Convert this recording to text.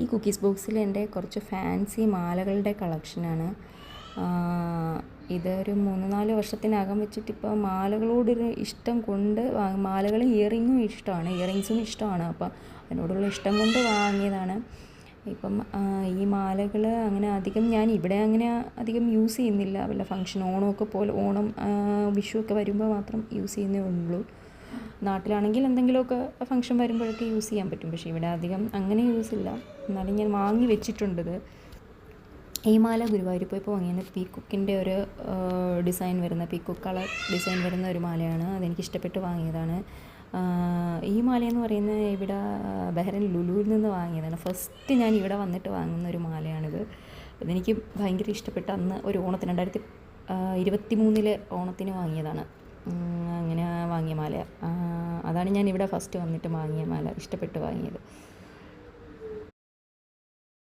ഈ കുക്കീസ് ബോക്സിൽ എൻ്റെ കുറച്ച് ഫാൻസി മാലകളുടെ കളക്ഷനാണ്. ഇതൊരു 3-4 വർഷത്തിനകം വെച്ചിട്ട് ഇപ്പോൾ മാലകളോടൊരു ഇഷ്ടം കൊണ്ട് മാലകളും ഇയറിങ്ങും ഇഷ്ടമാണ്, ഇയറിങ്സും ഇഷ്ടമാണ്. അപ്പം അതിനോടുള്ള ഇഷ്ടം കൊണ്ട് വാങ്ങിയതാണ്. ഇപ്പം ഈ മാലകൾ അങ്ങനെ അധികം ഞാൻ ഇവിടെ അങ്ങനെ അധികം യൂസ് ചെയ്യുന്നില്ല. വല്ല ഫംഗ്ഷൻ ഓണമൊക്കെ പോലെ ഓണം വിഷുവൊക്കെ വരുമ്പോൾ മാത്രം യൂസ് ചെയ്യുന്നേ ഉള്ളൂ. നാട്ടിലാണെങ്കിൽ എന്തെങ്കിലുമൊക്കെ ഫംഗ്ഷൻ വരുമ്പോഴൊക്കെ യൂസ് ചെയ്യാൻ പറ്റും. പക്ഷേ ഇവിടെ അധികം അങ്ങനെ യൂസില്ല. എന്നാലും ഞാൻ വാങ്ങി വെച്ചിട്ടുണ്ടത്. ഈ മാല ഗുരുവായൂർ പോയപ്പോൾ വാങ്ങിയത് പീക്കോക്കിൻ്റെ ഒരു ഡിസൈൻ വരുന്ന പീക്കോക്ക് കളർ ഡിസൈൻ വരുന്ന ഒരു മാലയാണ്. അതെനിക്കിഷ്ടപ്പെട്ട് വാങ്ങിയതാണ്. ഈ മാലയെന്ന് പറയുന്നത് ഇവിടെ ബഹ്റൈൻ ലുലുവിൽ നിന്ന് വാങ്ങിയതാണ്. ഫസ്റ്റ് ഞാൻ ഇവിടെ വന്നിട്ട് വാങ്ങുന്ന ഒരു മാലയാണിത്. ഇതെനിക്ക് ഭയങ്കര ഇഷ്ടപ്പെട്ട അന്ന് ഒരു ഓണത്തിന് 2023 ഓണത്തിന് വാങ്ങിയതാണ്. അങ്ങനെ വാങ്ങിയ മാല. അതാണ് ഞാൻ ഇവിടെ ഫസ്റ്റ് വന്നിട്ട് വാങ്ങിയ മാല, ഇഷ്ടപ്പെട്ട് വാങ്ങിയത്.